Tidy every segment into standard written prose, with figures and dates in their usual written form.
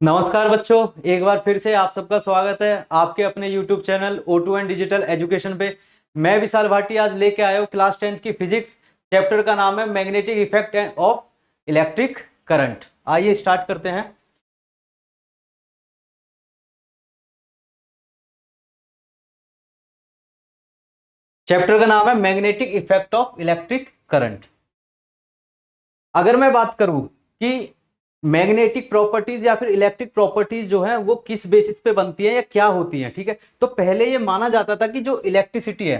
नमस्कार बच्चों, एक बार फिर से आप सबका स्वागत है आपके अपने YouTube channel O2 and digital education पे। मैं विशाल भाटी आज लेके आया हूँ क्लास 10th की फिजिक्स। चैप्टर का नाम है magnetic effect of electric current. आइए स्टार्ट करते हैं। चैप्टर का नाम है magnetic effect of electric current. अगर मैं बात करूं कि मैग्नेटिक प्रॉपर्टीज या फिर इलेक्ट्रिक प्रॉपर्टीज जो है वो किस बेसिस पे बनती है या क्या होती है, ठीक है, तो पहले ये माना जाता था कि जो इलेक्ट्रिसिटी है,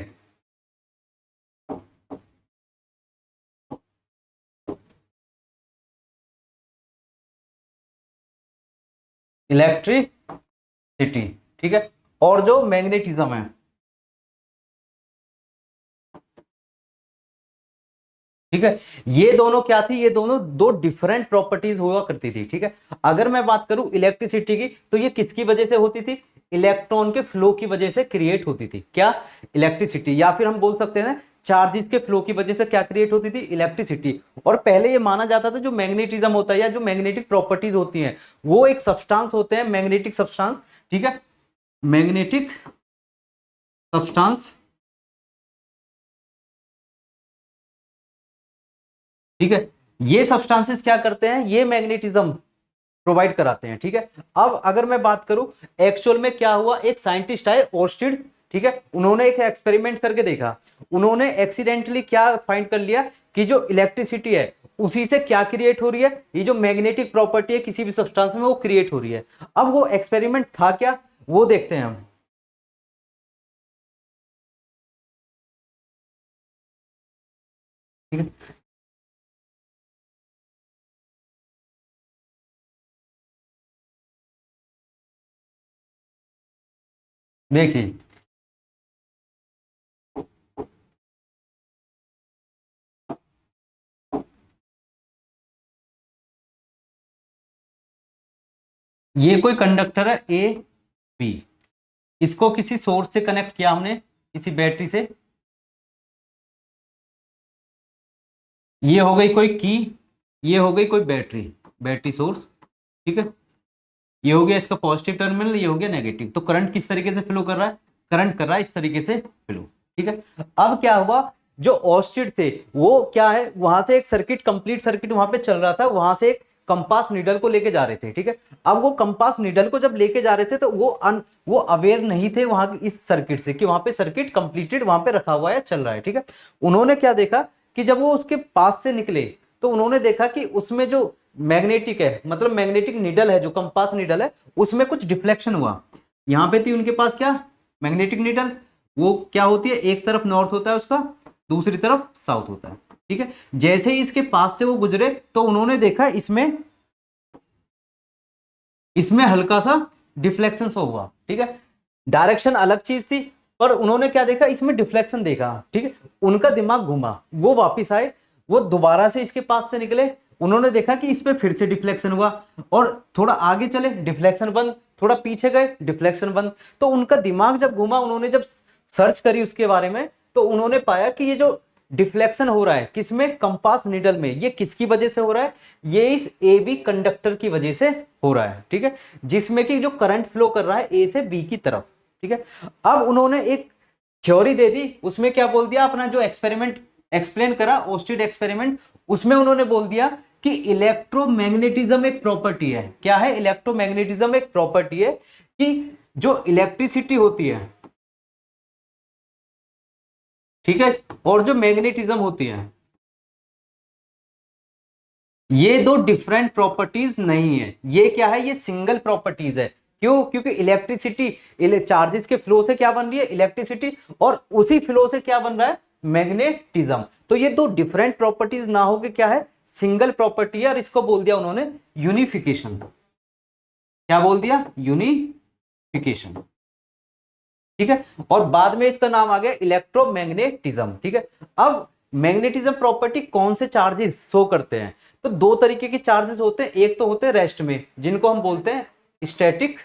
इलेक्ट्रिसिटी, ठीक है, और जो मैग्नेटिज्म है, ठीक है, ये दोनों क्या थी, ये दोनों दो डिफरेंट प्रॉपर्टीज हुआ करती थी, ठीक है। अगर मैं बात करूं इलेक्ट्रिसिटी की तो ये किसकी वजह से होती थी, इलेक्ट्रॉन के फ्लो की वजह से क्रिएट होती थी। क्या? इलेक्ट्रिसिटी, या फिर हम बोल सकते हैं चार्जेस के फ्लो की वजह से क्या क्रिएट होती थी, इलेक्ट्रिसिटी। और पहले ये माना जाता था जो मैग्नेटिज्म होता है या जो मैग्नेटिक प्रॉपर्टीज होती हैं वो एक सब्सटेंस होते हैं, मैग्नेटिक सब्सटेंस, ठीक है, मैग्नेटिक सब्सटेंस, ठीक है। ये सब्सटेंसेस क्या करते हैं, ये मैग्नेटिज्म प्रोवाइड कराते हैं, ठीक है। अब अगर मैं बात करूं एक्चुअल में क्या हुआ, एक साइंटिस्ट आए ओर्स्टिड, ठीक है, उन्होंने एक एक्सपेरिमेंट करके देखा। उन्होंने एक्सीडेंटली क्या फाइंड कर लिया कि जो इलेक्ट्रिसिटी है उसी से क्या क्रिएट हो रही है, ये जो मैग्नेटिक प्रॉपर्टी है किसी भी सब्सटेंस में वो क्रिएट हो रही है। अब वो एक्सपेरिमेंट था क्या, वो देखते हैं हम, ठीक है। देखिए, ये कोई कंडक्टर है ए बी, इसको किसी सोर्स से कनेक्ट किया हमने, किसी बैटरी से। ये हो गई कोई की, ये हो गई कोई बैटरी, बैटरी सोर्स, ठीक है। ये हो गया इसका पॉजिटिव टर्मिनल, ये हो गया नेगेटिव। तो करंट किस तरीके से फ्लो कर रहा है, करंट कर रहा है इस तरीके से फ्लो, ठीक है। अब क्या हुआ, जो ऑस्टिड थे वो क्या है, वहां से एक सर्किट, कंप्लीट सर्किट वहां पे चल रहा था, वहां से एक कंपास नीडल को लेके जा रहे थे, ठीक है। अब वो कंपास नीडल को जब लेके जा रहे थे तो वो अवेयर नहीं थे वहां की इस सर्किट से कि वहां पे सर्किट कंप्लीटेड वहां पे रखा हुआ है, चल रहा है, ठीक है। उन्होंने क्या देखा कि जब वो उसके पास से निकले तो उन्होंने देखा कि उसमें जो मैग्नेटिक है, मतलब मैग्नेटिक नीडल है, जो कंपास नीडल है, उसमें कुछ डिफ्लेक्शन हुआ। यहां पे थी उनके पास क्या, मैग्नेटिक नीडल, वो क्या होती है, एक तरफ नॉर्थ होता है उसका, दूसरी तरफ साउथ होता है, ठीक है। जैसे ही इसके पास से वो गुजरे तो उन्होंने देखा इसमें इसमें हल्का सा डिफ्लेक्शन हुआ, ठीक है। डायरेक्शन अलग चीज थी, पर उन्होंने क्या देखा, इसमें डिफ्लेक्शन देखा, ठीक है। उनका दिमाग घूमा, वो वापिस आए, वो दोबारा से इसके पास से निकले, उन्होंने देखा कि इस पे फिर से डिफ्लेक्शन हुआ, और थोड़ा आगे चले डिफ्लेक्शन बंद, थोड़ा पीछे गए डिफ्लेक्शन बंद। तो उनका दिमाग जब घूमा, उन्होंने जब सर्च करी उसके बारे में, तो उन्होंने पाया कि ये जो डिफ्लेक्शन हो रहा है किसमें, कंपास निडल में, ये किसकी वजह से हो रहा है, ये इस ए बी कंडक्टर की वजह से हो रहा है, ठीक है, जिसमें कि जो करंट फ्लो कर रहा है ए से बी की तरफ, ठीक है। अब उन्होंने एक थ्योरी दे दी, उसमें क्या बोल दिया, अपना जो एक्सपेरिमेंट एक्सप्लेन करा, ओस्टिड एक्सपेरिमेंट, उसमें उन्होंने बोल दिया कि इलेक्ट्रोमैग्नेटिज्म एक प्रॉपर्टी है। क्या है, इलेक्ट्रोमैग्नेटिज्म एक प्रॉपर्टी है कि जो इलेक्ट्रिसिटी होती है, ठीक है, और जो मैग्नेटिज्म होती है, ये दो डिफरेंट प्रॉपर्टीज नहीं है, ये क्या है, ये सिंगल प्रॉपर्टीज है। क्यों? क्योंकि इलेक्ट्रिसिटी, चार्जेस के फ्लो से क्या बन रही है, इलेक्ट्रिसिटी, और उसी फ्लो से क्या बन रहा है, मैग्नेटिज्म। तो ये दो डिफरेंट प्रॉपर्टीज ना हो के क्या है, सिंगल प्रॉपर्टी है, और इसको बोल दिया उन्होंने यूनिफिकेशन। क्या बोल दिया, यूनिफिकेशन, ठीक है। और बाद में इसका नाम आ गया इलेक्ट्रोमैग्नेटिज्म, ठीक है। अब मैग्नेटिज्म प्रॉपर्टी कौन से चार्जेस शो करते हैं, तो दो तरीके के चार्जेस होते हैं, एक तो होते हैं रेस्ट में, जिनको हम बोलते हैं स्टैटिक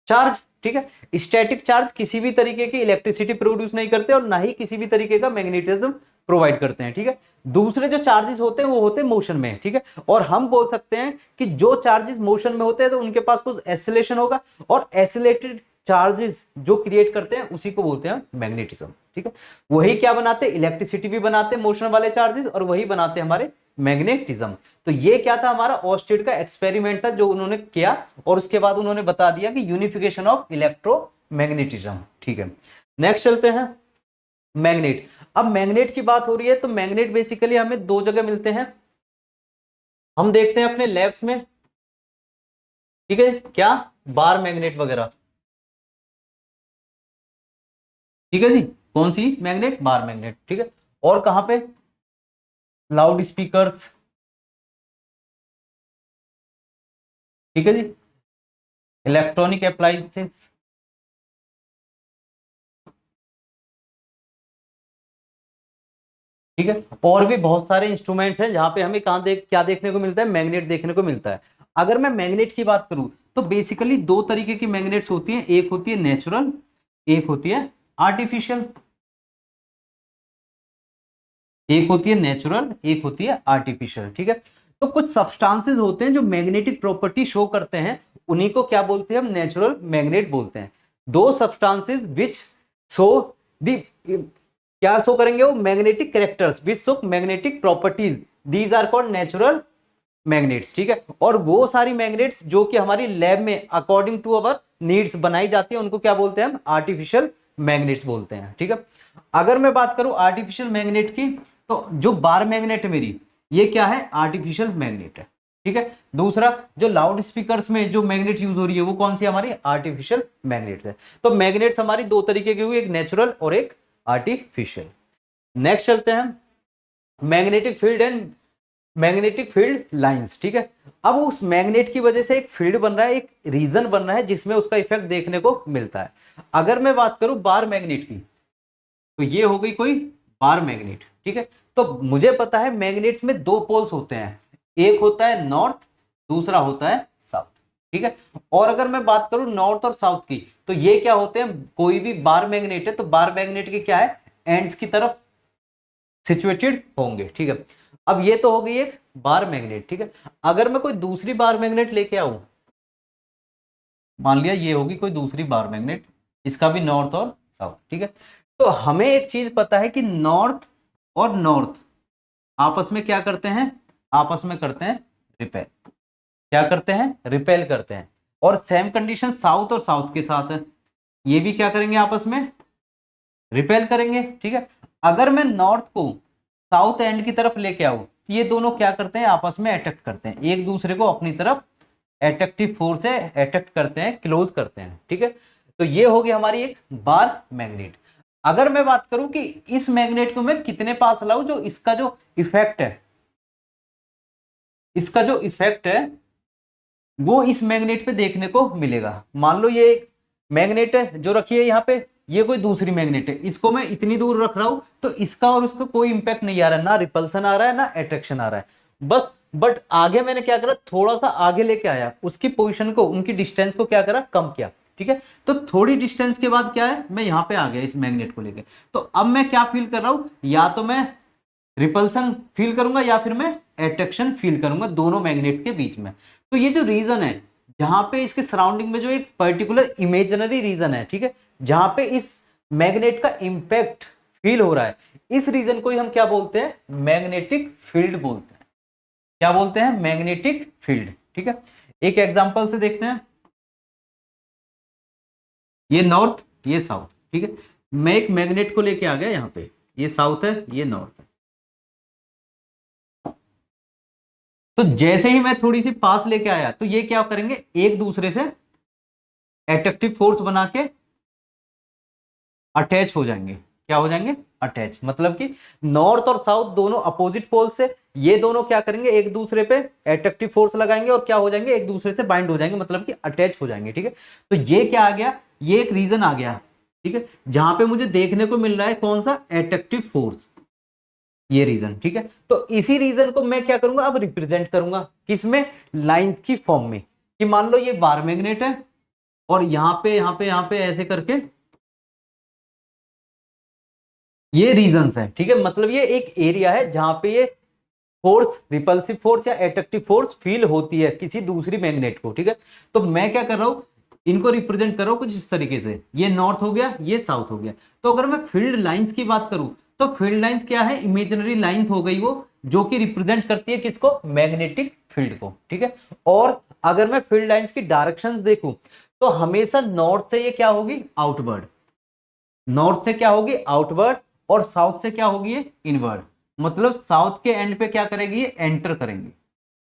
चार्ज, ठीक है। स्टैटिक चार्ज किसी भी तरीके की इलेक्ट्रिसिटी प्रोड्यूस नहीं करते और ना ही किसी भी तरीके का मैग्नेटिज्म प्रोवाइड करते हैं, ठीक है। दूसरे जो चार्जेस होते हैं वो होते हैं मोशन में, ठीक है। और हम बोल सकते हैं कि जो चार्जेस मोशन में होते हैं तो उनके पास कुछ एसिलेशन होगा, और एसिलेटेड चार्जेस जो क्रिएट करते हैं उसी को बोलते हैं मैग्नेटिज्म, ठीक है। वही क्या बनाते हैं, इलेक्ट्रिसिटी भी बनाते हैं मोशन वाले चार्जेस, और वही बनाते हैं हमारे मैग्नेटिज्म। तो ये क्या था, हमारा ऑस्टेड का एक्सपेरिमेंट था जो उन्होंने किया, और उसके बाद उन्होंने बता दिया कि यूनिफिकेशन ऑफ इलेक्ट्रोमैग्नेटिज्म, ठीक है। नेक्स्ट चलते हैं मैग्नेट। अब मैग्नेट की बात हो रही है तो मैग्नेट बेसिकली हमें दो जगह मिलते हैं, हम देखते हैं अपने लैब्स में, ठीक है। क्या, बार मैग्नेट वगैरह, ठीक है जी। कौन सी मैग्नेट, बार मैग्नेट, ठीक है। और कहां पे, लाउड स्पीकर्स, ठीक है जी। इलेक्ट्रॉनिक अप्लायंसेस, ठीक है। और भी बहुत सारे इंस्ट्रूमेंट्स हैं जहां पे हमें क्या देखने को मिलता है, मैग्नेट देखने को मिलता है। अगर मैं मैग्नेट की बात करूं तो बेसिकली दो तरीके की मैग्नेट्स होती हैं, एक होती है नेचुरल, एक होती है आर्टिफिशियल। एक होती है नेचुरल, एक होती है आर्टिफिशियल, ठीक है। तो कुछ सब्सटेंसेस होते हैं जो मैग्नेटिक प्रॉपर्टी शो करते हैं, उन्हीं को क्या बोलते हैं, हम नेचुरल मैग्नेट बोलते हैं। दो सब्सटेंसेस विच शो दी, क्या शो करेंगे वो, magnetic characters which show magnetic properties, these are called natural magnets, ठीक है। और वो सारी मैग्नेट्स जो कि हमारी लैब में अकॉर्डिंग टू अवर नीड्स बनाई जाती है उनको क्या बोलते हैं, हम आर्टिफिशियल मैग्नेट्स बोलते हैं, ठीक है। अगर मैं बात करूं आर्टिफिशियल मैग्नेट की, तो जो बार मैग्नेट है मेरी, ये क्या है, आर्टिफिशियल मैग्नेट है, ठीक है। दूसरा, जो लाउड स्पीकर्स में जो मैग्नेट यूज हो रही है वो कौन सी हमारी, आर्टिफिशियल मैग्नेट है। तो मैग्नेट्स हमारी दो तरीके की हुई, एक नेचुरल और एक आर्टिफिशियल। नेक्स्ट चलते हैं magnetic field and magnetic field lines, ठीक है। अब उस मैग्नेट की वजह से एक फील्ड बन रहा है, एक रीजन बन रहा है जिसमें उसका इफेक्ट देखने को मिलता है। अगर मैं बात करूं बार मैग्नेट की, तो ये हो गई कोई बार मैग्नेट, ठीक है। तो मुझे पता है मैग्नेट्स में दो पोल्स होते हैं, एक होता है नॉर्थ, दूसरा होता है साउथ, ठीक है। और अगर मैं बात करूं नॉर्थ और साउथ की, तो ये क्या होते हैं, कोई भी बार मैग्नेट है तो बार मैग्नेट के क्या है, एंड्स की तरफ सिचुएटेड होंगे, ठीक है। अब ये तो हो गई एक बार मैग्नेट, ठीक है। अगर मैं कोई दूसरी बार मैग्नेट लेके आऊं, मान लिया ये होगी कोई दूसरी बार मैग्नेट, इसका भी नॉर्थ और साउथ, ठीक है। तो हमें एक चीज पता है कि नॉर्थ और नॉर्थ आपस में क्या करते हैं, आपस में करते हैं रिपेल, क्या करते हैं, रिपेल करते हैं। और सेम कंडीशन साउथ और साउथ के साथ है, ये भी क्या करेंगे, आपस में रिपेल करेंगे, ठीक है। अगर मैं नॉर्थ को साउथ एंड की तरफ लेके आऊं, तो ये दोनों क्या करते हैं, आपस में अट्रैक्ट करते हैं, एक दूसरे को अपनी तरफ अट्रैक्टिव फोर्स से अट्रैक्ट करते हैं, क्लोज करते हैं, ठीक है। तो ये होगी हमारी एक बार मैग्नेट। अगर मैं बात करूं कि इस मैग्नेट को मैं कितने पास लाऊं, जो इसका जो इफेक्ट है, इसका जो इफेक्ट है वो इस मैग्नेट पे देखने को मिलेगा। मान लो ये एक मैग्नेट है जो रखी है यहाँ पे, ये कोई दूसरी मैग्नेट है, इसको मैं इतनी दूर रख रहा हूं तो इसका और उसका कोई इंपैक्ट नहीं आ रहा है, ना रिपल्सन आ रहा है ना अट्रैक्शन आ रहा है, बस। बट आगे मैंने क्या करा, थोड़ा सा आगे लेके आया, उसकी पोजीशन को, उनकी डिस्टेंस को क्या करा, कम किया, ठीक है। तो थोड़ी डिस्टेंस के बाद क्या है, मैं यहाँ पे आ गया इस मैग्नेट को लेके। तो अब मैं क्या फील कर रहा हूं, या तो मैं रिपल्सन फील करूंगा या फिर मैं अट्रैक्शन फील करूंगा दोनों मैग्नेट्स के बीच में। तो ये जो रीजन है, जहां पे इसके सराउंडिंग में जो एक पर्टिकुलर इमेजिनरी रीजन है, ठीक है, जहां पे इस मैग्नेट का इंपैक्ट फील हो रहा है, इस रीजन को ही हम क्या बोलते हैं, मैग्नेटिक फील्ड बोलते हैं। क्या बोलते हैं, मैग्नेटिक फील्ड, ठीक है। एक एग्जांपल से देखते हैं, ये नॉर्थ, ये साउथ, ठीक है। मैं एक मैग्नेट को लेके आ गया यहाँ पे, ये साउथ है, ये नॉर्थ है। तो जैसे ही मैं थोड़ी सी पास लेके आया तो ये क्या करेंगे, एक दूसरे से एट्रैक्टिव फोर्स बना के अटैच हो जाएंगे। क्या हो जाएंगे, अटैच, मतलब कि नॉर्थ और साउथ दोनों अपोजिट पोल से ये दोनों क्या करेंगे, एक दूसरे पे एट्रैक्टिव फोर्स लगाएंगे और क्या हो जाएंगे, एक दूसरे से बाइंड हो जाएंगे, मतलब कि अटैच हो जाएंगे, ठीक है। तो ये क्या आ गया, ये एक रीजन आ गया, ठीक है, जहां पे मुझे देखने को मिल रहा है कौन सा, एट्रैक्टिव फोर्स, ये रीजन, ठीक है। तो इसी रीजन को मैं क्या करूंगा, अब रिप्रेजेंट करूंगा किसमें, लाइंस की फॉर्म में, कि मान लो ये बार मैग्नेट है और यहाँ पे ऐसे करके ये रीजंस है, ठीक है। मतलब ये एक एरिया है जहां पे ये फोर्स, रिपल्सिव फोर्स या एट्रैक्टिव फोर्स फील होती है किसी दूसरी मैग्नेट को, ठीक है। तो मैं क्या कर रहा हूं, इनको रिप्रेजेंट कर रहा हूं कुछ इस तरीके से, ये नॉर्थ हो गया, ये साउथ हो गया। तो अगर मैं फील्ड लाइंस की बात करूं तो फील्ड लाइंस क्या है, इमेजिनरी लाइंस हो गई वो, जो कि रिप्रेजेंट करती है किसको, मैग्नेटिक फील्ड को, ठीक है। और अगर मैं फील्ड लाइंस की डायरेक्शंस देखूं तो हमेशा नॉर्थ से ये क्या होगी, आउटवर्ड, नॉर्थ से क्या होगी आउटवर्ड, और साउथ से क्या होगी ये इनवर्ड। मतलब साउथ के एंड पे क्या करेगी ये, एंटर करेंगे,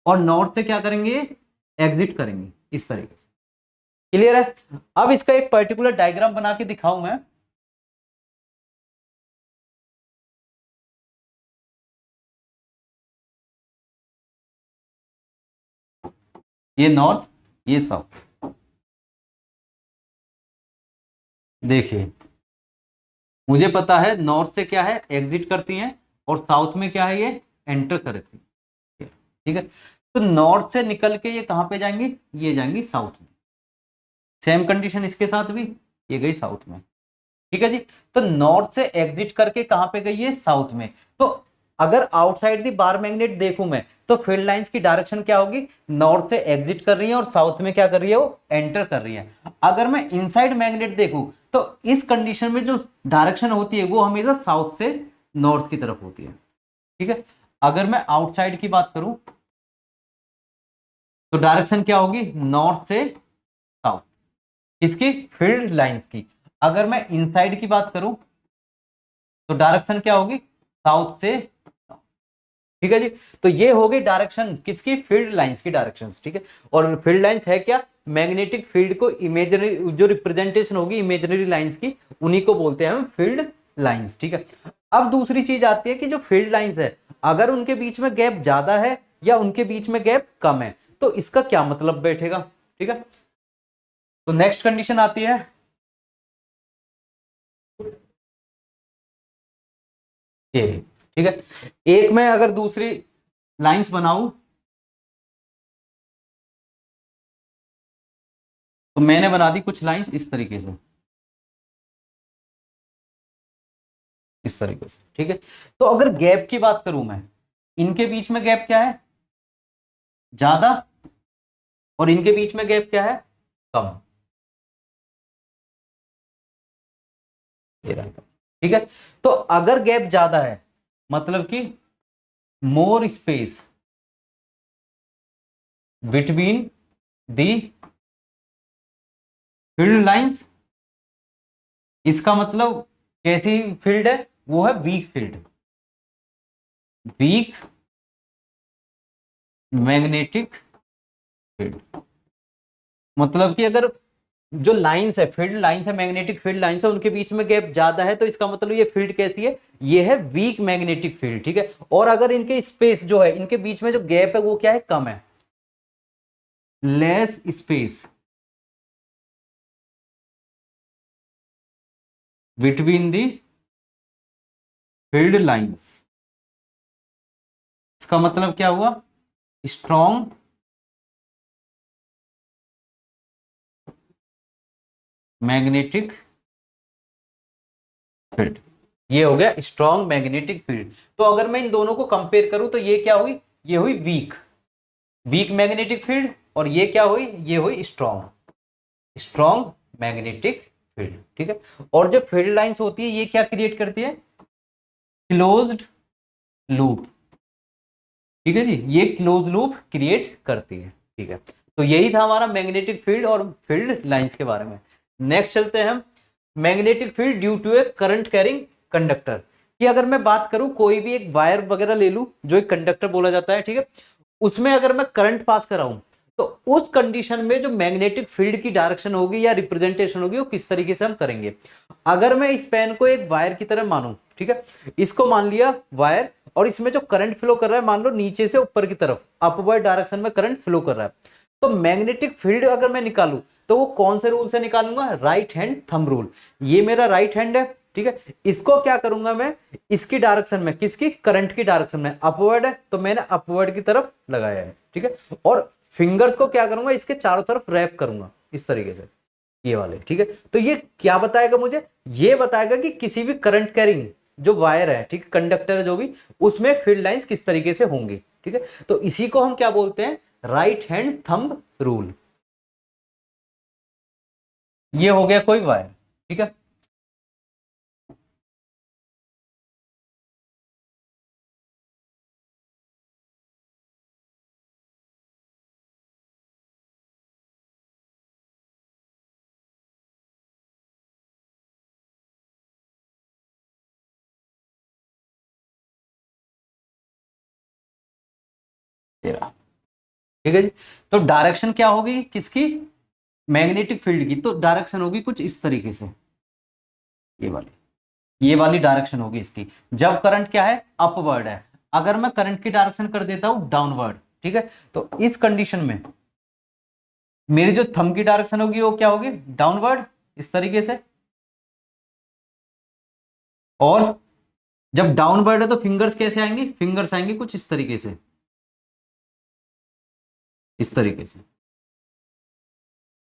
और नॉर्थ से क्या करेंगे ये, एग्जिट करेंगे, इस तरीके से। क्लियर है। अब इसका एक पर्टिकुलर डायग्राम बना के दिखाऊं मैं। ये नॉर्थ, ये साउथ, देखिए मुझे पता है नॉर्थ से क्या है, एग्जिट करती हैं, और साउथ में क्या है, ये एंटर करती है, ठीक है। तो नॉर्थ से निकल के ये कहां पे जाएंगी, ये जाएंगी साउथ में। सेम कंडीशन इसके साथ भी, ये गई साउथ में, ठीक है जी। तो नॉर्थ से एग्जिट करके कहां पे गई है, साउथ में। तो अगर आउटसाइड दी बार मैग्नेट देखूं मैं, तो फील्ड लाइंस की डायरेक्शन क्या होगी, नॉर्थ से एग्जिट कर रही है और साउथ में क्या कर रही है, वो एंटर कर रही है। अगर मैं इनसाइड मैग्नेट देखूं तो इस कंडीशन में जो डायरेक्शन होती है वो हमेशा साउथ से नॉर्थ की तरफ होती है, ठीक है। अगर मैं आउटसाइड की बात करूं तो डायरेक्शन क्या होगी, नॉर्थ से साउथ, किसकी, फील्ड लाइंस की। अगर मैं इनसाइड की बात करूं तो डायरेक्शन क्या होगी, साउथ से, ठीक है जी। तो ये हो गई डायरेक्शन किसकी, फील्ड लाइंस की डायरेक्शंस, ठीक है। और फील्ड लाइंस है क्या, मैग्नेटिक फील्ड को इमेजिनरी, जो रिप्रेजेंटेशन होगी इमेजिनरी लाइंस की, उन्हीं को बोलते हैं हम फील्ड लाइंस, ठीक है। अब दूसरी चीज आती है कि जो फील्ड लाइंस है, अगर उनके बीच में गैप ज्यादा है या उनके बीच में गैप कम है, तो इसका क्या मतलब बैठेगा, ठीक है। तो नेक्स्ट कंडीशन आती है, ये ठीक है। एक मैं अगर दूसरी लाइंस बनाऊं तो मैंने बना दी कुछ लाइंस इस तरीके से, इस तरीके से, ठीक है। तो अगर गैप की बात करूं मैं, इनके बीच में गैप क्या है, ज्यादा, और इनके बीच में गैप क्या है, कम, ये रहा, ठीक है। तो अगर गैप ज्यादा है मतलब कि more space between the field lines, इसका मतलब कैसी फील्ड है, वो है weak field, weak magnetic field. मतलब कि अगर जो लाइंस है, फील्ड लाइंस है, मैग्नेटिक फील्ड लाइंस है, उनके बीच में गैप ज्यादा है, तो इसका मतलब ये फील्ड कैसी है, ये है वीक मैग्नेटिक फील्ड, ठीक है। और अगर इनके स्पेस जो है, इनके बीच में जो गैप है वो क्या है, कम है, less space between the field lines, इसका मतलब क्या हुआ, स्ट्रॉन्ग मैग्नेटिक फील्ड, ये हो गया स्ट्रॉन्ग मैग्नेटिक फील्ड। तो अगर मैं इन दोनों को कंपेयर करूं तो ये क्या हुई, ये हुई वीक, वीक मैग्नेटिक फील्ड, और ये क्या हुई, ये हुई स्ट्रॉन्ग, स्ट्रॉन्ग मैग्नेटिक फील्ड, ठीक है। और जो फील्ड लाइंस होती है ये क्या क्रिएट करती है, क्लोज्ड लूप, ठीक है जी, ये क्लोज लूप क्रिएट करती है, ठीक है। तो यही था हमारा मैग्नेटिक फील्ड और फील्ड लाइंस के बारे में। नेक्स्ट चलते हैं हम, magnetic field due to a current carrying conductor. कि अगर मैं बात करूं कोई भी एक वायर वगैरह ले लूं जो एक कंडक्टर बोला जाता है, ठीक है, उसमें अगर मैं करंट पास कराऊं तो उस कंडीशन में जो मैग्नेटिक फील्ड की डायरेक्शन होगी या रिप्रेजेंटेशन होगी वो किस तरीके से हम करेंगे। अगर मैं इस पेन को एक वायर की तरह मानूं, ठीक है, इसको मान लिया वायर, और इसमें जो करंट फ्लो कर रहा है मान लो नीचे से ऊपर की तरफ अपवर्ड डायरेक्शन में करंट फ्लो कर रहा है, तो मैग्नेटिक फील्ड अगर मैं निकालूं तो वो कौन से रूल से निकालूंगा, राइट हैंड थंब रूल। ये मेरा राइट हैंड है, ठीक है, इसको क्या करूंगा मैं, इसकी डायरेक्शन में, किसकी, करंट की डायरेक्शन में, अपवर्ड है तो मैंने अपवर्ड की तरफ लगाया है, ठीक है। और फिंगर्स को क्या करूंगा, इसके चारों तरफ रैप करूंगा इस तरीके से, ये वाले, ठीक है। तो ये क्या बताएगा मुझे, ये बताएगा कि किसी भी करंट कैरिंग जो वायर है, ठीक है, कंडक्टर है जो भी, उसमें फील्ड लाइंस किस तरीके से होंगे, ठीक है। तो इसी को हम क्या बोलते हैं, राइट हैंड थंब रूल। ये हो गया कोई वायर, ठीक है। तेरा, ठीक है जी। तो डायरेक्शन क्या होगी किसकी, मैग्नेटिक फील्ड की, तो डायरेक्शन होगी कुछ इस तरीके से, ये वाली डायरेक्शन होगी इसकी, जब करंट क्या है, अपवर्ड है। अगर मैं करंट की डायरेक्शन कर देता हूं डाउनवर्ड, ठीक है, तो इस कंडीशन में मेरी जो थंब की डायरेक्शन होगी वो क्या होगी, डाउनवर्ड, इस तरीके से। और जब डाउनवर्ड है तो फिंगर्स कैसे आएंगे, फिंगर्स आएंगे कुछ इस तरीके से, इस तरीके से,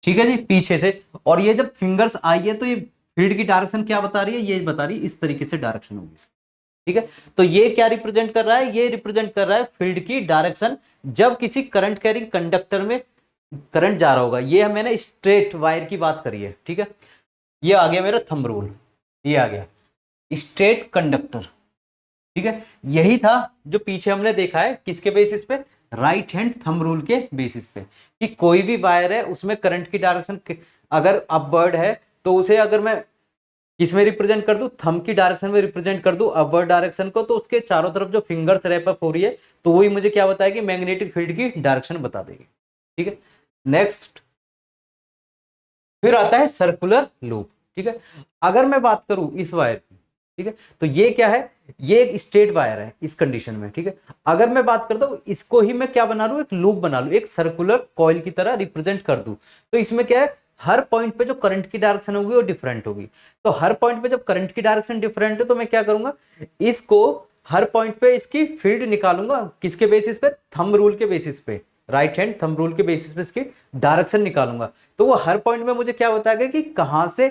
ठीक है जी, पीछे से। और ये जब फिंगर्स आई है तो ये फील्ड की डायरेक्शन क्या बता रही है, ये बता रही है इस तरीके से डायरेक्शन होगी इसकी, ठीक है। तो ये क्या रिप्रेजेंट कर रहा है, ये रिप्रेजेंट कर रहा है फील्ड की डायरेक्शन जब किसी करंट कैरिंग कंडक्टर में करंट जा रहा होगा। ये मैंने स्ट्रेट वायर की बात करी है, ठीक है। ये आ गया मेरा थंब रूल, ये आ गया स्ट्रेट कंडक्टर, ठीक है। यही था जो पीछे हमने देखा है, किसके बेसिस पे, राइट हैंड थंब रूल के बेसिस पे, कि कोई भी वायर है उसमें करंट की डायरेक्शन अगर अपवर्ड है तो उसे अगर मैं किसमें रिप्रेजेंट कर दूं, थंब की डायरेक्शन में रिप्रेजेंट कर दूं अपवर्ड डायरेक्शन को, तो उसके चारों तरफ जो फिंगर्स रैप अप हो रही है तो वही मुझे क्या बताएगी, मैग्नेटिक फील्ड की डायरेक्शन बता देगी, ठीक है। नेक्स्ट फिर आता है सर्कुलर लूप, ठीक है। अगर मैं बात करूं इस वायर की, ठीक है, तो ये क्या है, ये एक स्ट्रेट वायर है इस कंडीशन में, ठीक है। अगर मैं बात करता हूं इसको ही मैं क्या बना लूं, एक लूप बना लूं, एक सर्कुलर कॉइल की तरह रिप्रेजेंट कर दूं, तो इसमें क्या है, हर पॉइंट पे जो करंट की डायरेक्शन होगी वो डिफरेंट होगी। तो हर पॉइंट पे जब करंट की डायरेक्शन डिफरेंट है तो मैं क्या करूंगा, इसको हर पॉइंट पे इसकी फील्ड निकालूंगा, किसके बेसिस पे, थंब रूल के बेसिस पे, राइट हैंड थंब रूल के बेसिस पे इसकी डायरेक्शन निकालूंगा। तो वो हर पॉइंट में मुझे क्या बताएगा कि कहां से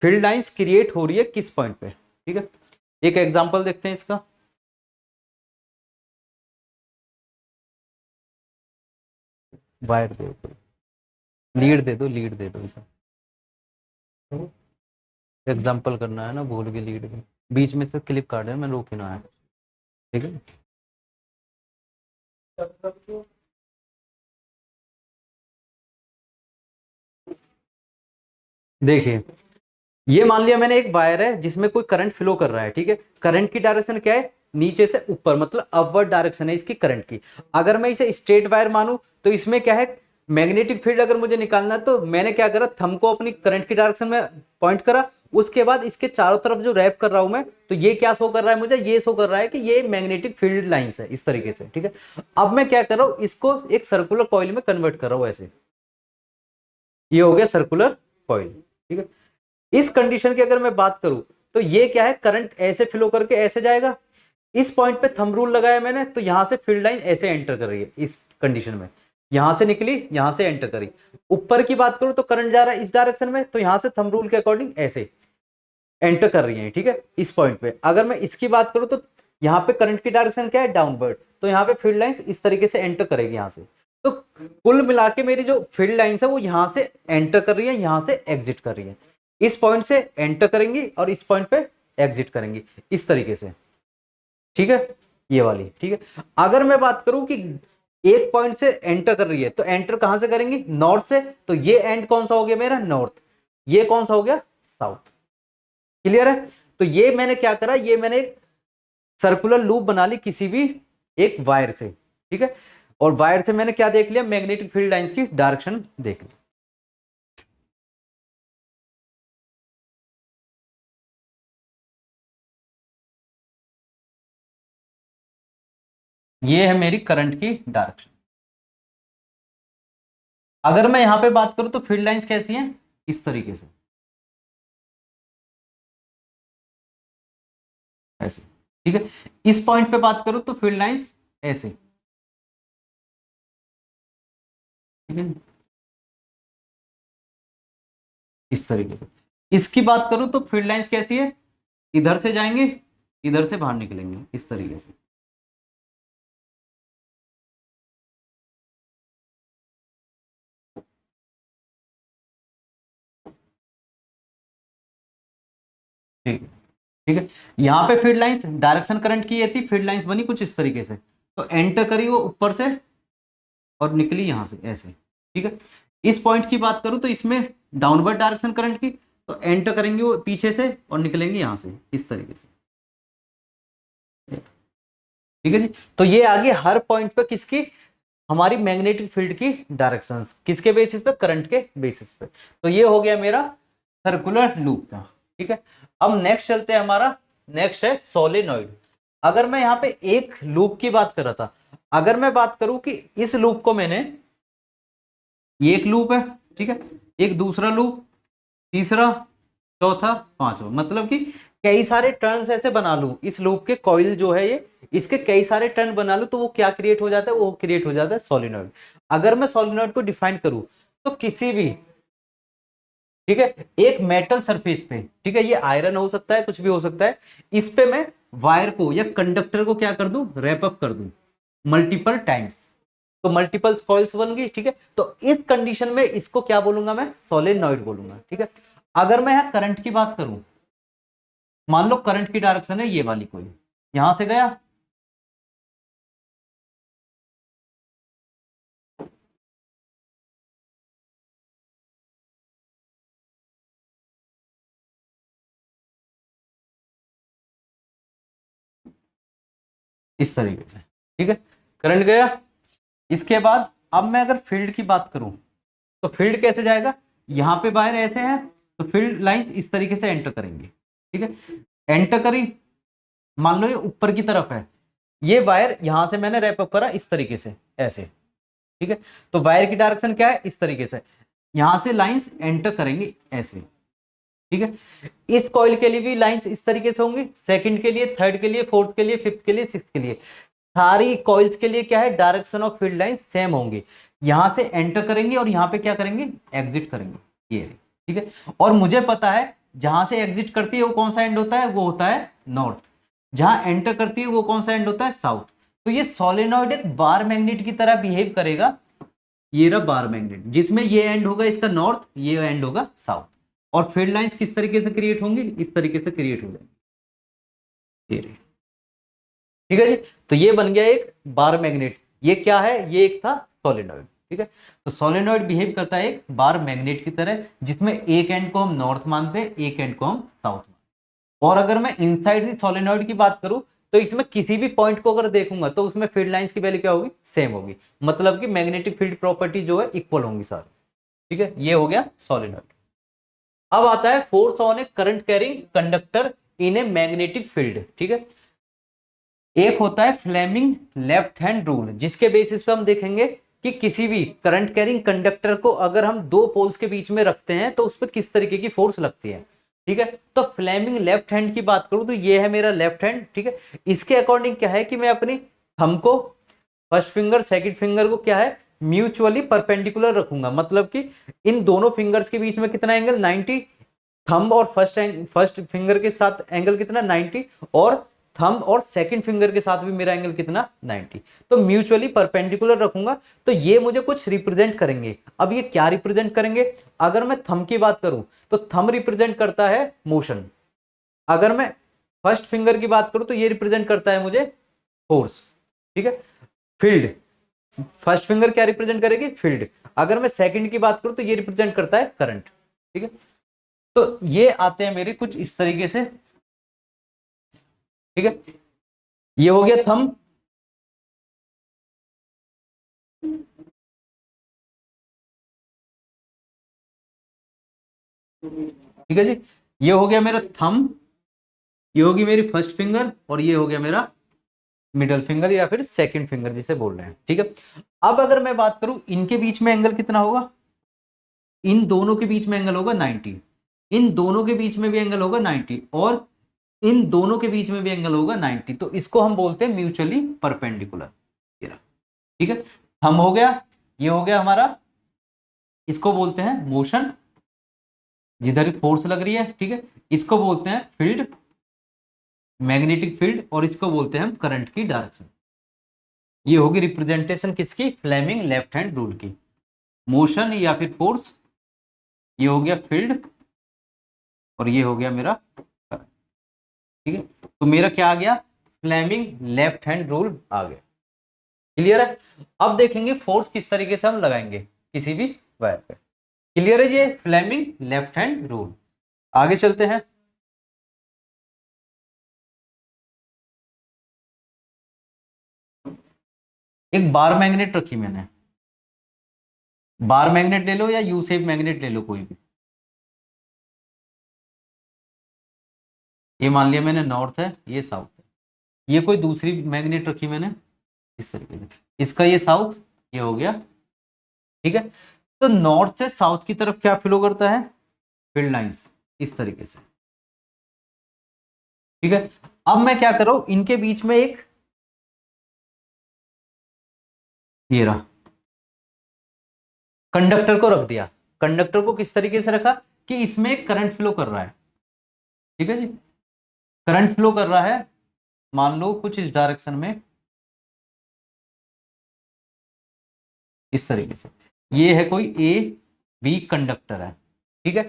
फील्ड लाइंस क्रिएट हो रही है किस पॉइंट पे, ठीक है। एक एग्जांपल देखते हैं इसका। वायर दे दो, लीड दे दो, लीड दे दो इसे, एग्जांपल करना है ना, भूल के लीड में बीच में से क्लिप काट है, मैं रोके ना है, ठीक है। देखिए, ये मान लिया मैंने एक वायर है जिसमें कोई करंट फ्लो कर रहा है, ठीक है। करंट की डायरेक्शन क्या है, नीचे से ऊपर, मतलब अपवर्ड डायरेक्शन है इसकी करंट की। अगर मैं इसे स्ट्रेट वायर मानूं तो इसमें क्या है, मैग्नेटिक फील्ड अगर मुझे निकालना है तो मैंने क्या करा, थंब को अपनी करंट की डायरेक्शन में पॉइंट करा, उसके बाद इसके चारों तरफ जो रैप कर रहा हूं मैं, तो ये क्या शो कर रहा है मुझे, ये शो कर रहा है कि ये मैग्नेटिक फील्ड लाइंस है इस तरीके से, ठीक है। अब मैं क्या कर रहा हूं, इसको एक सर्कुलर कॉइल में कन्वर्ट कर रहा हूं ऐसे, ये हो गया सर्कुलर कॉइल, ठीक है। इस कंडीशन की अगर मैं बात करूं तो ये क्या है, करंट ऐसे फ्लो करके ऐसे जाएगा, इस पॉइंट पे थंब रूल लगाया मैंने, तो यहां से फील्ड लाइन ऐसे एंटर कर रही है इस कंडीशन में, यहां से निकली यहां से एंटर करी। ऊपर की बात करूं तो करंट जा रहा है इस डायरेक्शन में, तो यहां से थंब रूल के अकॉर्डिंग ऐसे एंटर कर रही है, ठीक है, इस पॉइंट पे। अगर मैं इसकी बात करूं तो यहाँ पे करंट की डायरेक्शन क्या है, डाउनवर्ड, तो यहाँ पे फील्ड लाइंस इस तरीके से एंटर करेगी यहाँ से। तो कुल मिला के मेरी जो फील्ड लाइंस है वो यहाँ से एंटर कर रही है, यहाँ से एग्जिट कर रही है, इस पॉइंट से एंटर करेंगी और इस पॉइंट पे एग्जिट करेंगी, इस तरीके से, ठीक है, ये वाली, ठीक है। अगर मैं बात करूं कि एक पॉइंट से एंटर कर रही है तो एंटर कहां से करेंगी, नॉर्थ से, तो ये एंड कौन सा हो गया मेरा, नॉर्थ, ये कौन सा हो गया, साउथ, क्लियर है। तो ये मैंने क्या करा, ये मैंने एक सर्कुलर लूप बना ली किसी भी एक वायर से, ठीक है। और वायर से मैंने क्या देख लिया, मैग्नेटिक फील्ड लाइंस की डायरेक्शन देख ली। ये है मेरी करंट की डायरेक्शन। अगर मैं यहां पे बात करूं तो फील्ड लाइंस कैसी हैं, इस तरीके से, ऐसे, ठीक है। इस पॉइंट पे बात करूं तो फील्ड लाइंस ऐसे, ठीक है, इस तरीके से। इसकी बात करूं तो फील्ड लाइंस कैसी है, इधर से जाएंगे, इधर से बाहर निकलेंगे इस तरीके से। ठीक है, ठीक है। यहाँ पे फील्ड लाइंस, डायरेक्शन करंट की ये थी, फील्ड लाइंस बनी कुछ इस तरीके से, तो एंटर करी वो ऊपर से और निकली यहां से ऐसे। ठीक है, इस पॉइंट की बात करूं तो इसमें डाउनवर्ड डायरेक्शन करंट की, तो एंटर करेंगे वो पीछे से और निकलेंगे यहां से इस तरीके से। ठीक है जी, तो ये आगे हर पॉइंट पे किसकी, हमारी मैग्नेटिक फील्ड की डायरेक्शंस, किसके बेसिस पे, करंट के बेसिस पे। तो ये हो गया मेरा सर्कुलर लूप का। ठीक है, अब नेक्स्ट चलते हैं, हमारा नेक्स्ट है सोलेनॉइड। अगर मैं यहाँ पे एक लूप की बात कर रहा था, अगर मैं बात करूं कि इस लूप को मैंने, ये एक लूप है, ठीक है, एक दूसरा लूप, तीसरा, चौथा, पांचवा, मतलब कि कई सारे टर्न्स ऐसे बना लूं इस लूप के, कॉइल जो है ये, इसके कई सारे टर्न बना लूं, तो वो क्या क्रिएट हो जाता है, वो क्रिएट हो जाता है सोलिनॉइड। अगर मैं सोलिनॉइड को डिफाइन करूं तो किसी भी, ठीक है, एक मेटल सरफेस पे, ठीक है, ये आयरन हो सकता है, कुछ भी हो सकता है, इस पे मैं वायर को या कंडक्टर को क्या कर दूं, रैप अप कर दूं मल्टीपल टाइम्स, तो मल्टीपल कॉइल्स बन गई। ठीक है, तो इस कंडीशन में इसको क्या बोलूंगा, मैं सोलेनॉइड बोलूंगा। ठीक है, अगर मैं यहां करंट की बात करूं, मान लो करंट की डायरेक्शन है ये वाली, कोई यहां से गया, इस तरीके से। ठीक है, करंट गया, इसके बाद अब मैं अगर फील्ड की बात करूं तो फील्ड कैसे जाएगा, यहां पे वायर ऐसे है, तो फील्ड लाइन इस तरीके से एंटर करेंगे। ठीक है, एंटर करी, मान लो ये ऊपर की तरफ है, ये वायर यहां से मैंने रैप अप करा इस तरीके से ऐसे। ठीक है, तो वायर की डायरेक्शन क्या है, इस तरीके से, यहां से लाइंस एंटर करेंगे ऐसे। ठीक है, इस कॉइल के लिए भी लाइंस इस तरीके से होंगी, सेकंड के लिए, थर्ड के लिए, फोर्थ के लिए, फिफ्थ के लिए, सिक्स के लिए, सारी कॉइल्स के लिए क्या है, direction of field lines same होंगी। यहां से एंटर करेंगे और यहां पे क्या करेंगे, एग्जिट करेंगे ये। ठीक है, और मुझे पता है जहां से एग्जिट करती है वो कौन सा एंड होता है, वो होता है नॉर्थ, जहां एंटर करती है वो कौन सा एंड होता है, साउथ। तो ये सोलेनॉइड एक बार मैग्नेट की तरह बिहेव करेगा, ये रहा बार मैग्नेट, जिसमें ये एंड होगा इसका नॉर्थ, ये एंड होगा साउथ, और फील्ड लाइंस किस तरीके से क्रिएट होंगी, इस तरीके से क्रिएट हो जाएंगी ये रही। ठीक है जी, तो ये बन गया एक बार मैग्नेट। ये क्या है, ये एक था सोलेनॉइड। ठीक है, तो सोलेनॉइड बिहेव करता है एक बार मैग्नेट की तरह, जिसमें एक एंड को हम नॉर्थ मानते हैं, एक एंड को हम साउथ मानते हैं। और अगर मैं इनसाइड दी सोलेनॉइड की बात करूं तो इसमें किसी भी पॉइंट को अगर देखूंगा तो उसमें फील्ड लाइंस की वैल्यू क्या होगी, सेम होगी, मतलब कि मैग्नेटिक फील्ड प्रॉपर्टी जो है इक्वल होंगी सारी। ठीक है, ये हो गया सोलेनॉइड। अब आता है force on A current carrying conductor in a magnetic field. ठीक है, एक होता है फ्लेमिंग लेफ्ट हैंड रूल, जिसके बेसिस पे हम देखेंगे कि किसी भी करंट कैरिंग कंडक्टर को अगर हम दो पोल्स के बीच में रखते हैं तो उस पर किस तरीके की फोर्स लगती है। ठीक है, तो फ्लेमिंग लेफ्ट हैंड की बात करूं तो ये है मेरा लेफ्ट हैंड। ठीक है, इसके अकॉर्डिंग क्या है कि मैं अपनी थंब को, फर्स्ट फिंगर सेकंड फिंगर को क्या है, म्यूचुअली परपेंडिकुलर रखूंगा, मतलब कि इन दोनों फिंगर्स के बीच में कितना एंगल, 90, थंब और फर्स्ट फिंगर के साथ एंगल कितना, 90, और थंब और सेकंड फिंगर के साथ भी मेरा एंगल कितना, 90। तो म्यूचुअली परपेंडिकुलर रखूंगा, तो ये मुझे कुछ रिप्रेजेंट करेंगे। अब ये क्या रिप्रेजेंट करेंगे, अगर मैं थंब की बात करूं तो थंब रिप्रेजेंट करता है मोशन, अगर मैं फर्स्ट फिंगर की बात करूं तो ये रिप्रेजेंट करता है मुझे फोर्स। ठीक है, फील्ड, फर्स्ट फिंगर क्या रिप्रेजेंट करेगी, फील्ड। अगर मैं सेकंड की बात करूं तो ये रिप्रेजेंट करता है करंट। ठीक है, तो ये आते हैं मेरे कुछ इस तरीके से। ठीक है, ये हो गया थंब। ठीक है जी, ये हो गया मेरा थंब, ये होगी मेरी फर्स्ट फिंगर, और ये हो गया मेरा मिडल फिंगर या फिर सेकंड फिंगर जिसे बोल रहे हैं। ठीक है, अब अगर मैं बात करूं इनके बीच में एंगल कितना होगा, इन दोनों के बीच में एंगल होगा 90, इन दोनों के बीच में भी एंगल होगा 90, और इन दोनों के बीच में भी एंगल होगा 90, तो इसको हम बोलते हैं म्यूचुअली परपेंडिकुलर। ठीक है, हम हो गया, ये हो गया हमारा, इसको बोलते हैं मोशन, जिधर फोर्स लग रही है। ठीक है, इसको बोलते हैं फील्ड, मैग्नेटिक फील्ड, और इसको बोलते हैं हम करंट की डायरेक्शन। ये होगी रिप्रेजेंटेशन किसकी, फ्लेमिंग लेफ्ट हैंड रूल की। मोशन या फिर फोर्स, ये हो गया फील्ड, और ये हो गया मेरा करंट। ठीक है, तो मेरा क्या आ गया, फ्लेमिंग लेफ्ट हैंड रूल आ गया। क्लियर है। अब देखेंगे फोर्स किस तरीके से हम लगाएंगे किसी भी वायर पे। क्लियर है, ये फ्लेमिंग लेफ्ट हैंड रूल। आगे चलते हैं। एक बार मैग्नेट रखी मैंने, बार मैग्नेट ले लो या यू शेप मैग्नेट ले लो कोई भी। ये मान लिया मैंने नॉर्थ है, ये साउथ है। ये कोई दूसरी मैग्नेट रखी मैंने इस तरीके से, इसका ये साउथ, ये हो गया। ठीक है, तो नॉर्थ से साउथ की तरफ क्या फ्लो करता है, फील्ड लाइंस, इस तरीके से। ठीक है, अब मैं क्या कर रहा हूं, इनके बीच में एक ये रहा कंडक्टर को रख दिया। कंडक्टर को किस तरीके से रखा कि इसमें एक करंट फ्लो कर रहा है। ठीक है जी, करंट फ्लो कर रहा है, मान लो कुछ इस डायरेक्शन में, इस तरीके से। ये है कोई ए बी कंडक्टर है। ठीक है,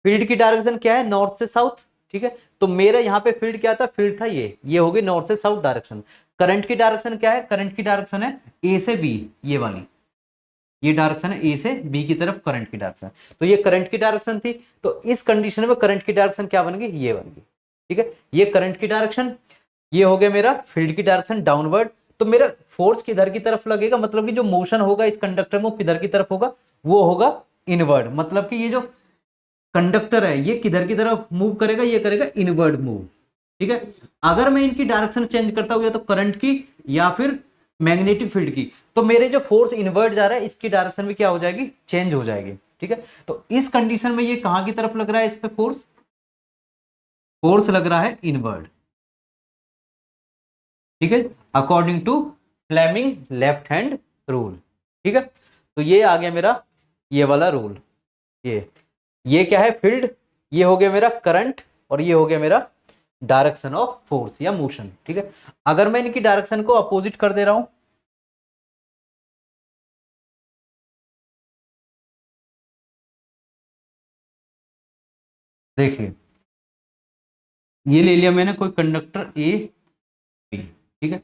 फील्ड की डायरेक्शन क्या है, नॉर्थ से साउथ। ठीक है, तो मेरा यहाँ पे फील्ड क्या था, फील्ड था ये होगी नॉर्थ से साउथ डायरेक्शन। करंट की डायरेक्शन क्या है, करंट की डायरेक्शन है ए से बी, ये वाली, ये डायरेक्शन है ए से बी की तरफ करंट की डायरेक्शन। तो ये करंट की डायरेक्शन थी, तो इस कंडीशन में करंट की डायरेक्शन क्या बन गई, ये बन गई। ठीक है, ये करंट की डायरेक्शन, ये हो गया मेरा फील्ड की डायरेक्शन डाउनवर्ड। तो मेरा फोर्स किधर की तरफ लगेगा, मतलब कि जो मोशन होगा इस कंडक्टर में वो किधर की तरफ होगा, वो होगा इनवर्ड। मतलब कि ये जो कंडक्टर है ये किधर की तरफ मूव करेगा, ये करेगा इनवर्ड मूव। ठीक है, अगर मैं इनकी डायरेक्शन चेंज करता हूं, या तो करंट की या फिर मैग्नेटिक फील्ड की, तो मेरे जो फोर्स इनवर्ड जा रहा है इसकी डायरेक्शन भी क्या हो जाएगी, चेंज हो जाएगी। ठीक है, तो इस कंडीशन में ये कहां की तरफ लग रहा है, इस पे फोर्स, फोर्स लग रहा है इनवर्ड। ठीक है, according to Fleming left hand rule. ठीक है, तो ये आ गया मेरा ये वाला रूल। ये क्या है, फील्ड, ये हो गया मेरा करंट, और ये हो गया मेरा डायरेक्शन ऑफ फोर्स या मोशन। ठीक है, अगर मैं इनकी डायरेक्शन को अपोजिट कर दे रहा हूं, देखिए ये ले लिया मैंने कोई कंडक्टर ए बी। ठीक है,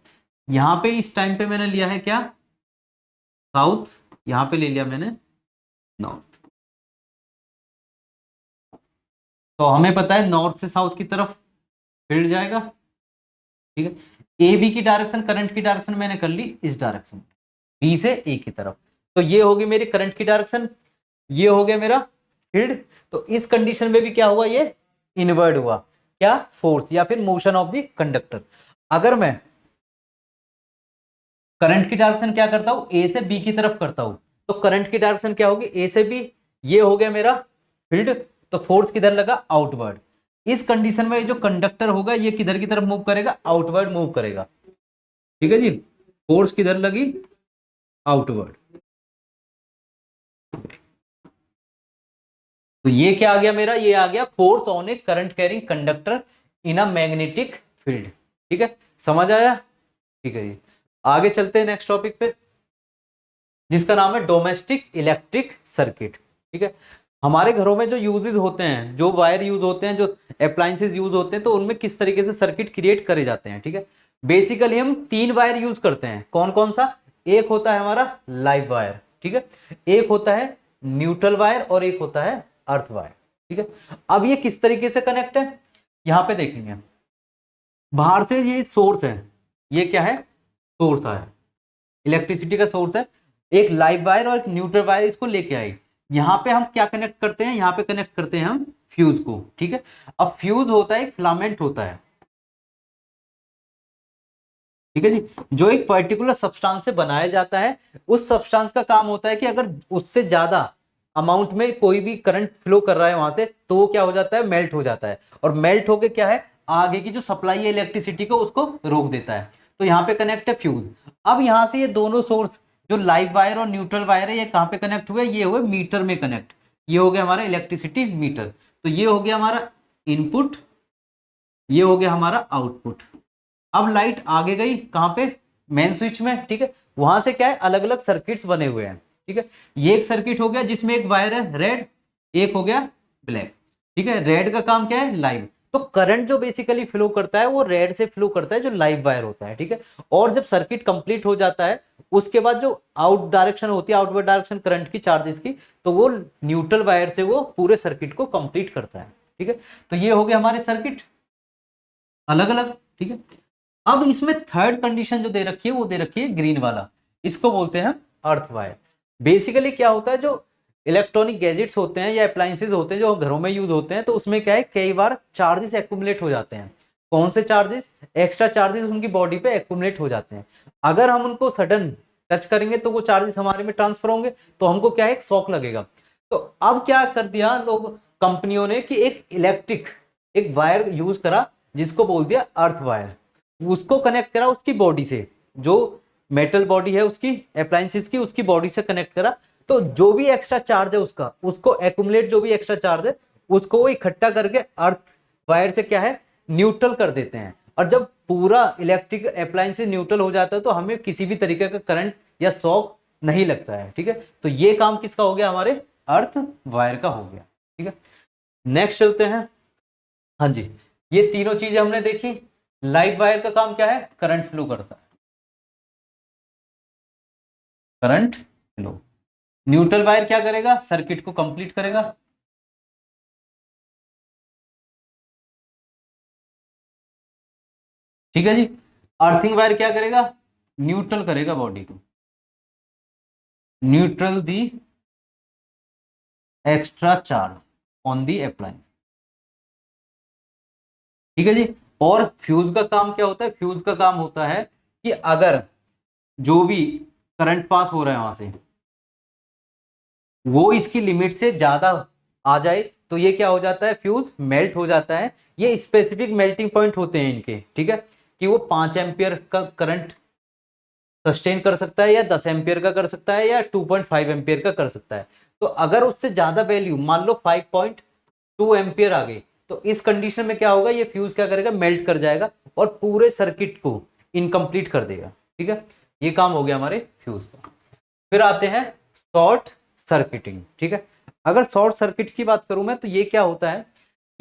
यहां पे इस टाइम पे मैंने लिया है क्या, साउथ, यहां पे ले लिया मैंने नॉर्थ। तो हमें पता है नॉर्थ से साउथ की तरफ फील्ड जाएगा। ठीक है, ए बी की डायरेक्शन, करंट की डायरेक्शन मैंने कर ली इस डायरेक्शन, बी से ए की तरफ। तो ये होगी मेरी करंट की डायरेक्शन, ये हो गया मेरा फील्ड। तो इस कंडीशन में भी क्या हुआ, ये इनवर्ड हुआ, क्या, फोर्स या फिर मोशन ऑफ द कंडक्टर। अगर मैं करंट की डायरेक्शन क्या करता हूं, ए से बी की तरफ करता हूं, तो करंट की डायरेक्शन क्या होगी, ए से बी, ये हो गया मेरा फील्ड। तो फोर्स किधर लगा, आउटवर्ड। इस कंडीशन में जो कंडक्टर होगा ये किधर की तरफ मूव करेगा, आउटवर्ड मूव करेगा। ठीक है जी, फोर्स किधर लगी, आउटवर्ड। तो ये क्या आ गया मेरा, ये आ गया force on A current carrying conductor in a magnetic field. ठीक है, समझ आया। ठीक है जी, आगे चलते हैं नेक्स्ट टॉपिक पे, जिसका नाम है डोमेस्टिक इलेक्ट्रिक सर्किट। ठीक है, हमारे घरों में जो यूजेस होते हैं, जो वायर यूज होते हैं, जो अप्लायंसेस यूज होते हैं, तो उनमें किस तरीके से सर्किट क्रिएट करे जाते हैं। ठीक है, बेसिकली हम 3 वायर यूज करते हैं, कौन कौन सा, एक होता है हमारा लाइव वायर। ठीक है, एक होता है न्यूट्रल वायर, और एक होता है अर्थ वायर। ठीक है, अब ये किस तरीके से कनेक्ट है, यहां पे देखेंगे। बाहर से ये सोर्स है, ये क्या है, सोर्स है, इलेक्ट्रिसिटी का सोर्स है। एक लाइव वायर और एक न्यूट्रल वायर इसको लेके आई। यहां पे हम क्या कनेक्ट करते हैं, यहां पे कनेक्ट करते हैं हम फ्यूज को। ठीक है, अब फ्यूज होता है, एक फिलामेंट होता है। ठीक है जी, जो एक पर्टिकुलर सब्सटेंस से बनाया जाता है। उस सब्सटेंस का काम होता है कि अगर उससे ज्यादा अमाउंट में कोई भी करंट फ्लो कर रहा है वहां से, तो वो क्या हो जाता है, मेल्ट हो जाता है। और मेल्ट होके क्या है, आगे की जो सप्लाई है इलेक्ट्रिसिटी को, उसको रोक देता है। तो यहाँ पे कनेक्ट है फ्यूज। अब यहाँ से ये दोनों सोर्स, जो लाइव वायर और न्यूट्रल वायर है, ये कहाँ पे कनेक्ट हुए, ये हुए मीटर में कनेक्ट। ये हो गया हमारा इलेक्ट्रिसिटी मीटर। तो ये हो गया हमारा इनपुट, ये हो गया हमारा आउटपुट। अब लाइट आगे गई कहाँ पे, मेन स्विच में, ठीक है। वहां से क्या है, अलग अलग सर्किट्स बने हुए हैं, ठीक है। ये एक सर्किट हो गया जिसमें एक वायर है रेड, एक हो गया ब्लैक, ठीक है। रेड का काम क्या है, लाइव। तो करंट जो बेसिकली फ्लो करता है वो रेड से फ्लो करता है, जो लाइव वायर होता है, ठीक है। और जब सर्किट कंप्लीट हो जाता है उसके बाद जो आउट डायरेक्शन होती है, आउटवर्ड डायरेक्शन करंट की, चार्जेस की, तो वो न्यूट्रल वायर से वो पूरे सर्किट को कंप्लीट करता है, ठीक है। तो ये हो गया हमारे सर्किट अलग अलग, ठीक है। अब इसमें थर्ड कंडीशन जो दे रखी है वो दे रखी है ग्रीन वाला, इसको बोलते हैं अर्थ वायर। बेसिकली क्या होता है, जो इलेक्ट्रॉनिक गैजेट्स होते हैं या अप्लायंसेज होते हैं जो घरों में यूज होते हैं, तो उसमें क्या है, कई बार चार्जेस एक्यूमुलेट हो जाते हैं। कौन से चार्जेस, एक्स्ट्रा चार्जेस उनकी बॉडी पे एक्यूमुलेट हो जाते हैं। अगर हम उनको सडन टच करेंगे तो वो चार्जेस हमारे में ट्रांसफर होंगे, तो हमको क्या है, एक शॉक लगेगा। तो अब क्या कर दिया लोग, कंपनियों ने, कि एक इलेक्ट्रिक एक वायर यूज करा जिसको बोल दिया अर्थ वायर। उसको कनेक्ट करा उसकी बॉडी से, जो मेटल बॉडी है उसकी अप्लायंसेस की, उसकी बॉडी से कनेक्ट करा। तो जो भी एक्स्ट्रा चार्ज है उसका, उसको एक्यूमुलेट, जो भी एक्स्ट्रा चार्ज है उसको वो इकट्ठा करके अर्थ वायर से क्या है, न्यूट्रल कर देते हैं। और जब पूरा इलेक्ट्रिक अप्लायंसेस न्यूट्रल हो जाता है तो हमें किसी भी तरीके का करंट या शॉक नहीं लगता है, ठीक है। तो ये काम किसका हो गया, हमारे अर्थ वायर का हो गया, ठीक है। नेक्स्ट चलते हैं। हाँ जी, ये तीनों चीजें हमने देखी। लाइव वायर का काम क्या है, करंट फ्लो करता है, करंट फ्लो। न्यूट्रल वायर क्या करेगा, सर्किट को कंप्लीट करेगा। ठीक है जी। अर्थिंग वायर क्या करेगा, न्यूट्रल करेगा बॉडी को, neutral the extra charge on the appliance, ठीक है जी। और फ्यूज का काम क्या होता है, फ्यूज का काम होता है कि अगर जो भी करंट पास हो रहा है वहां से वो इसकी लिमिट से ज्यादा आ जाए तो ये क्या हो जाता है, फ्यूज मेल्ट हो जाता है। ये स्पेसिफिक मेल्टिंग पॉइंट होते हैं इनके, ठीक है, कि वो 5 एम्पियर का करंट सस्टेन कर सकता है, या 10 एम्पियर का कर सकता है, या 2.5 एम्पियर का कर सकता है। तो अगर उससे ज्यादा वैल्यू, मान लो 5.2 एम्पियर आ गई, तो इस कंडीशन में क्या होगा, ये फ्यूज क्या करेगा, मेल्ट कर जाएगा और पूरे सर्किट को इनकम्प्लीट कर देगा, ठीक है। ये काम हो गया हमारे फ्यूज का। फिर आते हैं शॉर्ट सर्किटिंग, ठीक है। अगर शॉर्ट सर्किट की बात करूं मैं, तो ये क्या होता है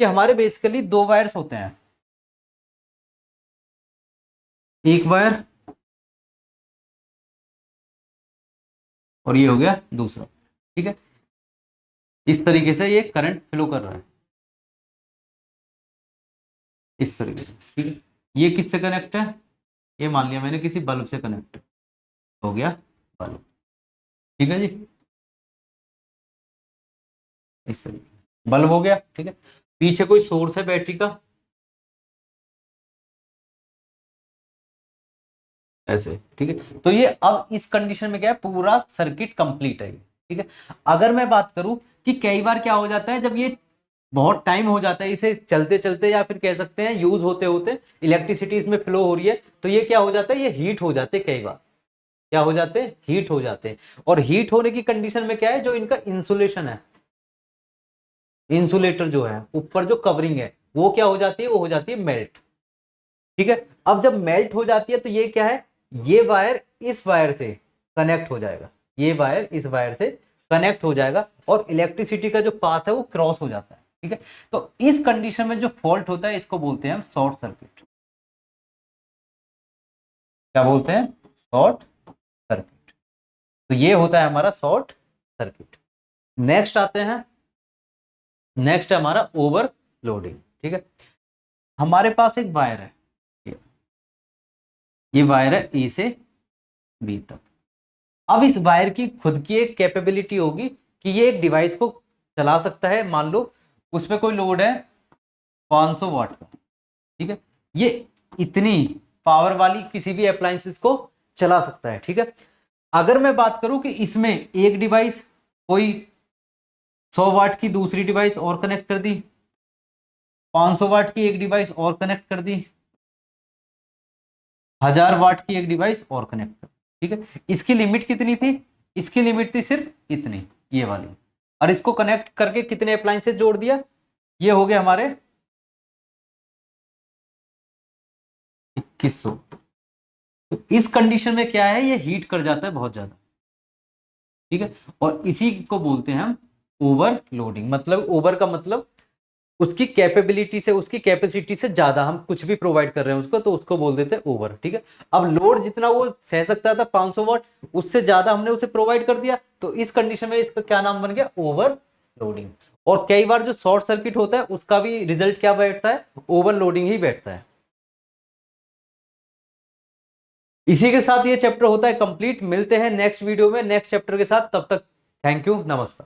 कि हमारे बेसिकली दो वायर्स होते हैं, एक वायर और ये हो गया दूसरा, ठीक है। इस तरीके से ये करंट फ्लो कर रहा है, इस तरीके से, ठीक है। ये किससे कनेक्ट है, ये मान लिया मैंने किसी बल्ब से कनेक्ट हो गया, बल्ब, ठीक है जी, इस तरीके बल्ब हो गया, ठीक है। पीछे कोई सोर्स है बैटरी का, ऐसे, ठीक है। तो ये अब इस कंडीशन में क्या है, पूरा सर्किट कंप्लीट है, ठीक है। अगर मैं बात करूं कि कई बार क्या हो जाता है, जब ये बहुत टाइम हो जाता है इसे चलते चलते, या फिर कह सकते हैं यूज होते होते, इलेक्ट्रिसिटी इसमें फ्लो हो रही है, तो ये क्या हो जाता है, ये हीट हो जाते हैं कई बार, क्या हो जाते हैं, हीट हो जाते हैं। और हीट होने की कंडीशन में क्या है, जो इनका इंसुलेशन है, इंसुलेटर जो है ऊपर जो कवरिंग है, वो क्या हो जाती है, वो हो जाती है मेल्ट, ठीक है। अब जब मेल्ट हो जाती है तो ये क्या है, ये वायर इस वायर से कनेक्ट हो जाएगा, ये वायर इस वायर से कनेक्ट हो जाएगा और इलेक्ट्रिसिटी का जो पाथ है वो क्रॉस हो जाता है, ठीक है। तो इस कंडीशन में जो फॉल्ट होता है इसको बोलते हैं शॉर्ट सर्किट। क्या बोलते हैं, शॉर्ट सर्किट। तो ये होता है हमारा शॉर्ट सर्किट। नेक्स्ट आते हैं, नेक्स्ट है हमारा ओवरलोडिंग, ठीक है। हमारे पास एक वायर है, ये वायर है ए से बी तक। अब इस वायर की खुद की एक कैपेबिलिटी होगी कि ये एक डिवाइस को चला सकता है। मान लो उसमें कोई लोड है 500 वाट का, ठीक है। ये इतनी पावर वाली किसी भी अप्लायंसेस को चला सकता है, ठीक है। अगर मैं बात करूं कि इसमें एक डिवाइस कोई 100 वाट की दूसरी डिवाइस और कनेक्ट कर दी, 500 वाट की एक डिवाइस और कनेक्ट कर दी, 1000 वाट की एक डिवाइस और कनेक्ट कर दी, ठीक है। इसकी लिमिट कितनी थी, इसकी लिमिट थी सिर्फ इतनी, ये वाली। और इसको कनेक्ट करके कितने अप्लायंसेस जोड़ दिया, ये हो गए हमारे 2100। तो इस कंडीशन में क्या है, ये हीट कर जाता है बहुत ज्यादा, ठीक है। और इसी को बोलते हैं हम ओवरलोडिंग। मतलब ओवर का मतलब उसकी कैपेबिलिटी से, उसकी कैपेसिटी से ज्यादा हम कुछ भी प्रोवाइड कर रहे हैं उसको, तो उसको बोल देते हैं ओवर, ठीक है। अब लोड जितना वो सह सकता था 500 वाट, उससे ज्यादा हमने उसे प्रोवाइड कर दिया, तो इस कंडीशन में इसका क्या नाम बन गया, ओवरलोडिंग। और कई बार जो शॉर्ट सर्किट होता है उसका भी रिजल्ट क्या बैठता है, ओवरलोडिंग ही बैठता है। इसी के साथ ये चैप्टर होता है कंप्लीट। मिलते हैं नेक्स्ट वीडियो में नेक्स्ट चैप्टर के साथ, तब तक थैंक यू, नमस्कार।